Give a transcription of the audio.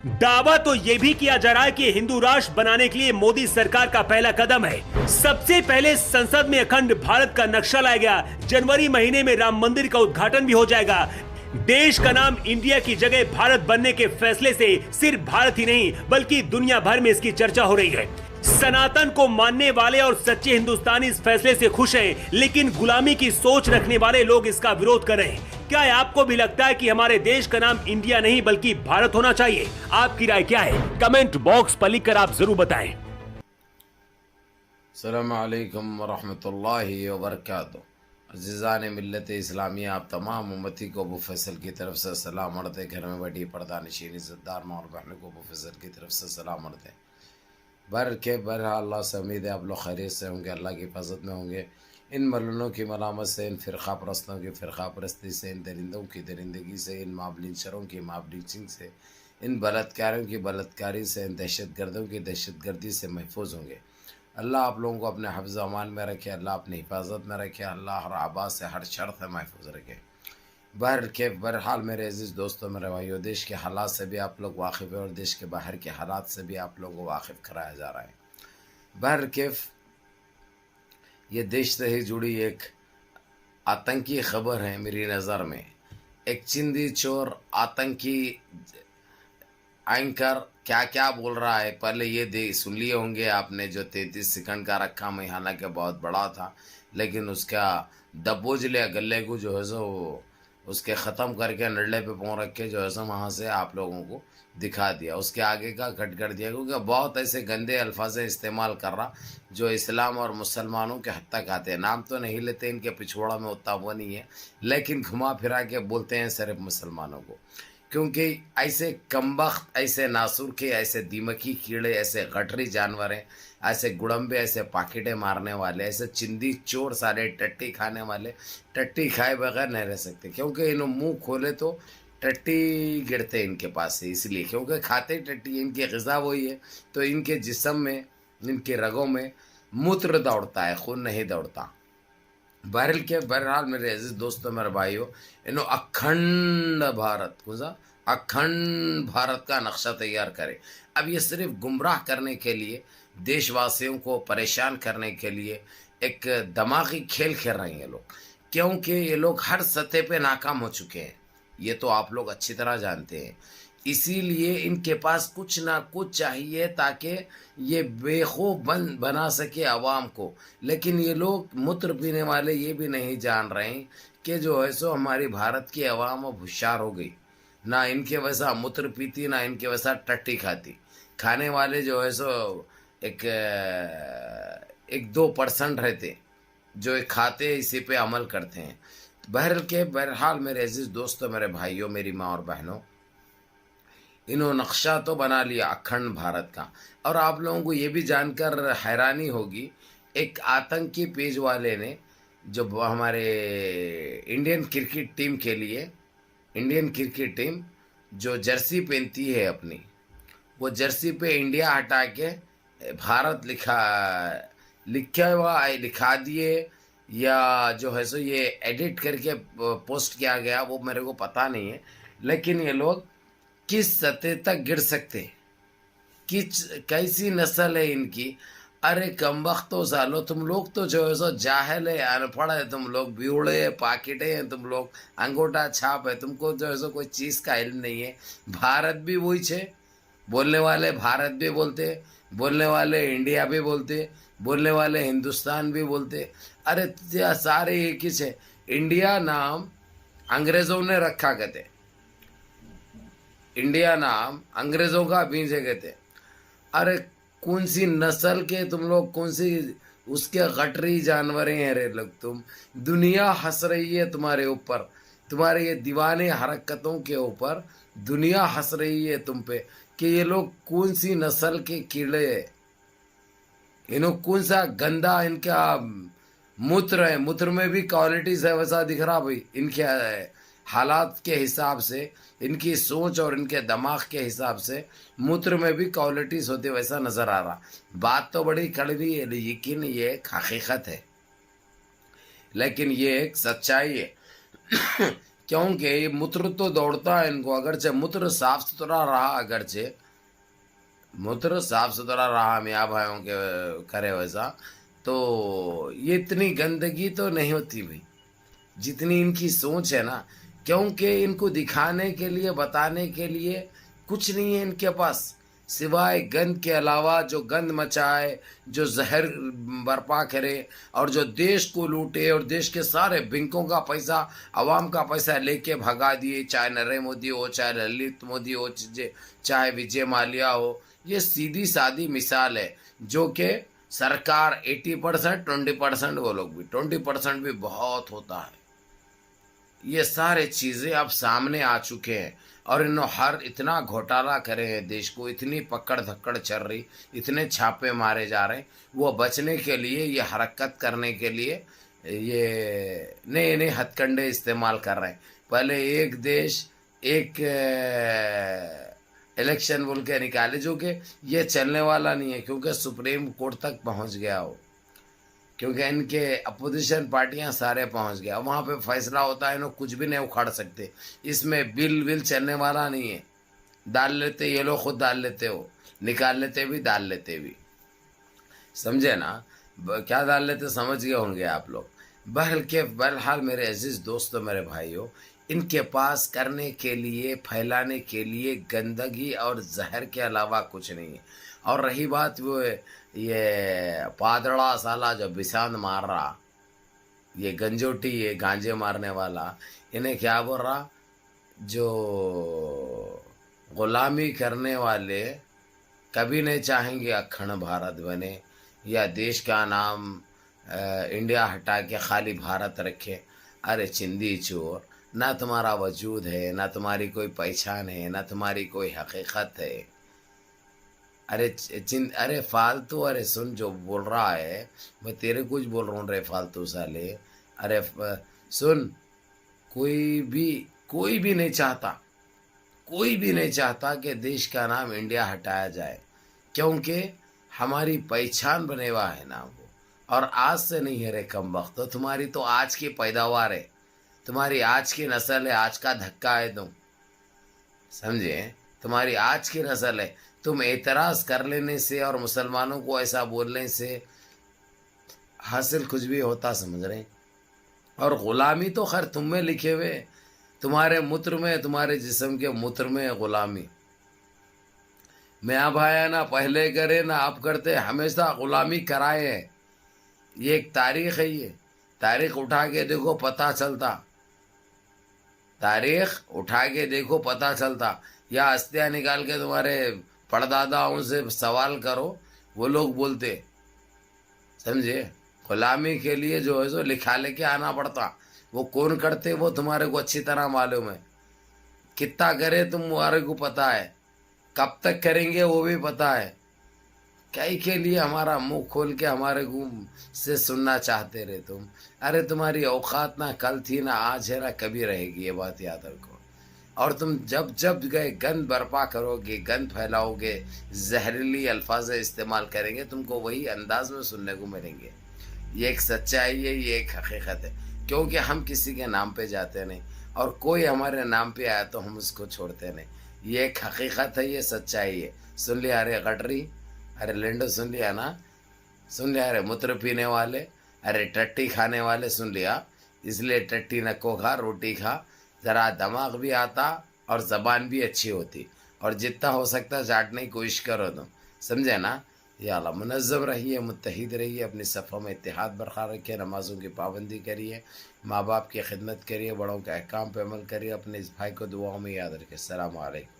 दावा तो ये भी किया जा रहा है कि हिंदू राष्ट्र बनाने के लिए मोदी सरकार का पहला कदम है। सबसे पहले संसद में अखंड भारत का नक्शा लाया गया। जनवरी महीने में राम मंदिर का उद्घाटन भी हो जाएगा। देश का नाम इंडिया की जगह भारत बनने के फैसले से सिर्फ भारत ही नहीं बल्कि दुनिया भर में इसकी चर्चा हो रही है। सनातन को मानने वाले और सच्चे हिंदुस्तानी इस फैसले से खुश हैं, लेकिन गुलामी की सोच रखने वाले लोग इसका विरोध कर रहे हैं। क्या आपको भी लगता है कि हमारे देश का नाम इंडिया नहीं बल्कि भारत होना चाहिए? आपकी राय क्या है? कमेंट बॉक्स पर लिखकर आप जरूर बताएं। अस्सलामु अलैकुम वरहमतुल्लाहि वबरकातुहू। अज़ीज़ान मिल्लत इस्लामिया, आप तमाम उम्मती को अबू फैसल की तरफ से सलाम अर्ज़। घर में बैठी पर्दा नशीन इज़्ज़तदार माँ और बहनों को अबू फैसल की तरफ से सलाम अर्ज़। बहरहाल अल्लाह से उम्मीद है आप लोग खैरियत से होंगे, अल्लाह की हिफाजत में होंगे। इन मलनों की मलामत से, इन फ़िरक़ा परस्तों की फ़िरक़ा परस्ती से, इन दरिंदों की दरिंदगी से, इन माबलिंचरों की माबलिंचिंग से, इन बलात्कारियों की बलात्कारी से, इन दहशतगर्दों की दहशतगर्दी से महफूज होंगे। अल्लाह आप लोगों को अपने हिफ्ज़ अमान में रखे, अल्लाह अपनी हिफाजत में रखे, अल्लाह हर आबाद से हर शर से महफूज रखे। बहरहाल मेरे अज़ीज़ दोस्तों, मेरे भाइयों, देश के हालात से भी आप लोग वाकिफ़ है और देश के बाहर के हालात से भी आप लोगों को वाकिफ़ कराया जा रहा है। ये देश से ही जुड़ी एक आतंकी खबर है मेरी नज़र में। एक चिंदी चोर आतंकी एंकर क्या क्या बोल रहा है, पहले ये सुन लिए होंगे आपने, जो 33 सेकंड का रखा मैं, हालांकि बहुत बड़ा था, लेकिन उसका दबोच लिया गले को, जो है सो उसके ख़त्म करके नडले पे पाँव रख के जो है सो वहाँ से आप लोगों को दिखा दिया। उसके आगे का कट कर दिया, क्योंकि बहुत ऐसे गंदे अल्फाज इस्तेमाल कर रहा जो इस्लाम और मुसलमानों के हद तक आते हैं। नाम तो नहीं लेते, इनके पिछवाड़ा में उतना वो नहीं है, लेकिन घुमा फिरा के बोलते हैं सिर्फ मुसलमानों को। क्योंकि ऐसे कमबख्त, ऐसे नासुर के, ऐसे दीमकी कीड़े, ऐसे गटरी जानवर हैं, ऐसे गुड़म्बे, ऐसे पाकिटें मारने वाले, ऐसे चिंदी चोर, सारे टट्टी खाने वाले टट्टी खाए बगैर नहीं रह सकते। क्योंकि इन्हों मुंह खोले तो टट्टी गिरते इनके पास से, इसलिए क्योंकि खाते टट्टी, इनकी ग़िज़ा वही है। तो इनके जिस्म में, इनके रगों में मूत्र दौड़ता है, खून नहीं दौड़ता। बहरहाल मेरे अजीज दोस्तों, मेरे भाइयों, इन्हों अखंड भारत का नक्शा तैयार करे। अब ये सिर्फ गुमराह करने के लिए, देशवासियों को परेशान करने के लिए एक दिमागी खेल खेल रहे हैं ये लोग, क्योंकि ये लोग हर सतह पे नाकाम हो चुके हैं। ये तो आप लोग अच्छी तरह जानते हैं। इसीलिए इनके पास कुछ ना कुछ चाहिए ताकि ये बेखौफ बना सके आवाम को। लेकिन ये लोग मूत्र पीने वाले ये भी नहीं जान रहे हैं कि जो है सो हमारी भारत की आवाम अब होशियार हो गई। ना इनके वैसा मूत्र पीती, ना इनके वैसा टट्टी खाती। खाने वाले जो है सो एक 2% रहते जो एक खाते, इसी पे अमल करते हैं। बहरहाल मेरे अजीज दोस्तों, मेरे भाइयों, मेरी माँ और बहनों, इन्हों नक्शा तो बना लिया अखंड भारत का। और आप लोगों को ये भी जानकर हैरानी होगी, एक आतंकी पेज वाले ने, जो हमारे इंडियन क्रिकेट टीम के लिए, इंडियन क्रिकेट टीम जो जर्सी पहनती है अपनी, वो जर्सी पे इंडिया हटा के भारत लिखा दिए, या जो है सो ये एडिट करके पोस्ट किया गया, वो मेरे को पता नहीं है। लेकिन ये लोग किस सतह तक गिर सकते, कैसी नस्ल है इनकी। अरे कमबख्तो सालो, तुम लोग तो जो है सो जाहिल है, अनपढ़ है, तुम लोग बिगड़े हैं, पाकिटे हैं, तुम लोग अंगूठा छाप है, तुमको जो है सो कोई चीज़ का इल्म नहीं है। भारत भी वही छे, बोलने वाले भारत भी बोलते, बोलने वाले इंडिया भी बोलते, बोलने वाले हिंदुस्तान भी बोलते। अरे सारे एक ही छे। इंडिया नाम अंग्रेज़ों ने रखा कहते, इंडिया नाम अंग्रेज़ों का बीजे कहते। अरे कौन सी नस्ल के तुम लोग, कौन सी उसके गटरी जानवरें हैं रे लोग तुम। दुनिया हंस रही है तुम्हारे ऊपर, तुम्हारे ये दीवाने हरकतों के ऊपर दुनिया हंस रही है तुम पे कि ये लोग कौन सी नस्ल के कीड़े हैं, इन्हों कौन सा गंदा इनका मूत्र है। मूत्र में भी क्वालिटीज है, वैसा दिख रहा भाई इनके हालात के हिसाब से, इनकी सोच और इनके दिमाग के हिसाब से मूत्र में भी क्वालिटीज होती, वैसा नज़र आ रहा। बात तो बड़ी कड़वी है, लेकिन ये एक हकीकत है, लेकिन ये एक सच्चाई है क्योंकि ये मूत्र तो दौड़ता है इनको, अगरचे मूत्र साफ सुथरा रहा, अगरचे मूत्र साफ सुथरा रहा मियाँ भाइयों के करे वैसा, तो ये इतनी गंदगी तो नहीं होती भाई जितनी इनकी सोच है ना। क्योंकि इनको दिखाने के लिए, बताने के लिए कुछ नहीं है इनके पास सिवाय गंद के अलावा, जो गंद मचाए, जो जहर बर्पा करे और जो देश को लूटे और देश के सारे बैंकों का पैसा, आवाम का पैसा लेके भगा दिए, चाहे नरेंद्र मोदी हो, चाहे ललित मोदी हो, चाहे विजय माल्या हो। ये सीधी सादी मिसाल है जो कि सरकार 80%, 20% वो लोग भी 20% भी बहुत होता है। ये सारे चीज़ें अब सामने आ चुके हैं और इन्होंने हर इतना घोटाला करे हैं, देश को इतनी पकड़ धक्कड़ चल रही, इतने छापे मारे जा रहे हैं। वो बचने के लिए, ये हरकत करने के लिए ये नए नए हथकंडे इस्तेमाल कर रहे हैं। पहले एक देश एक इलेक्शन बोल के निकाले, जो कि ये चलने वाला नहीं है क्योंकि सुप्रीम कोर्ट तक पहुंच गया हो, क्योंकि इनके अपोजिशन पार्टियां सारे पहुंच गया, वहाँ पे फैसला होता है, इन्हों कुछ भी नहीं उखाड़ सकते। इसमें बिल विल चलने वाला नहीं है, डाल लेते ये लोग, खुद डाल लेते हो, निकाल लेते भी, डाल लेते भी, समझे ना क्या डाल लेते, समझ गए होंगे आप लोग। बहरहाल मेरे अजीज दोस्तों, मेरे भाइयों, इनके पास करने के लिए, फैलाने के लिए गंदगी और जहर के अलावा कुछ नहीं है। और रही बात वो ये पादड़ा साला जो बिसांद मार रहा, ये गंजोटी, ये गांजे मारने वाला, इन्हें क्या बोल रहा, जो गुलामी करने वाले कभी नहीं चाहेंगे अखंड भारत बने या देश का नाम इंडिया हटा के खाली भारत रखे। अरे चिंदी चोर, ना तुम्हारा वजूद है, ना तुम्हारी कोई पहचान है, ना तुम्हारी कोई हकीकत है। अरे फालतू, अरे सुन जो बोल रहा है, मैं तेरे कुछ बोल रहा हूँ रे फालतू साले। अरे सुन, कोई भी नहीं चाहता, कोई भी नहीं चाहता कि देश का नाम इंडिया हटाया जाए, क्योंकि हमारी पहचान बने हुआ है ना वो। और आज से नहीं है रे कम वक्त, तो तुम्हारी तो आज की पैदावार है, तुम्हारी आज की नस्ल है, आज का धक्का है तुम, समझे, तुम्हारी आज की नस्ल है। तुम एतराज़ कर लेने से और मुसलमानों को ऐसा बोलने से हासिल कुछ भी होता, समझ रहे। और ग़ुलामी तो खैर तुम में लिखे हुए, तुम्हारे मूत्र में, तुम्हारे जिस्म के मूत्र में ग़ुलामी। मियाँ भाई ना पहले करे ना आप करते, हमेशा ग़ुलामी कराए हैं। ये एक तारीख़ है, ये तारीख़ उठा के देखो पता चलता, तारीख़ उठा के देखो पता चलता, या हस्तियाँ निकाल के तुम्हारे परदादाओं से सवाल करो, वो लोग बोलते, समझे। गुलामी के लिए जो है सो लिखा लेके आना पड़ता, वो कौन करते वो तुम्हारे को अच्छी तरह मालूम है, कितना करे तुम्हारे को पता है, कब तक करेंगे वो भी पता है। कई के लिए हमारा मुंह खोल के हमारे को से सुनना चाहते रहे तुम। अरे तुम्हारी औकात ना कल थी ना आज है ना कभी रहेगी, ये बात याद रखो। और तुम जब जब गए गंद बर्पा करोगे, गंद फैलाओगे, जहरीली अल्फाज इस्तेमाल करेंगे, तुमको वही अंदाज में सुनने को मिलेंगे। ये एक सच्चाई है, ये एक हकीकत है, क्योंकि हम किसी के नाम पे जाते नहीं और कोई हमारे नाम पे आया तो हम उसको छोड़ते नहीं। ये एक हकीकत है, ये सच्चाई है। सुन लिया अरे गटरी, अरे लेंडो, सुन लिया ना, सुन लिया अरे मूत्र पीने वाले, अरे टट्टी खाने वाले, सुन लिया। इसलिए टट्टी नको खा, रोटी खा, ज़रा दिमाग भी आता और ज़बान भी अच्छी होती, और जितना हो सकता चाटने की कोशिश करो तुम, समझे ना। या अल्लाह मुनज़्ज़म रहिए, मुत्तहिद रहिए, अपनी सफ़ों में इत्तेहाद बरकरार रखिए, नमाज़ों की पाबंदी करिए, माँ बाप की खिदमत करिए, बड़ों के अहकाम पर अमल करिए, अपने इस भाई को दुआओं में याद रखिए। अस्सलामु अलैकुम।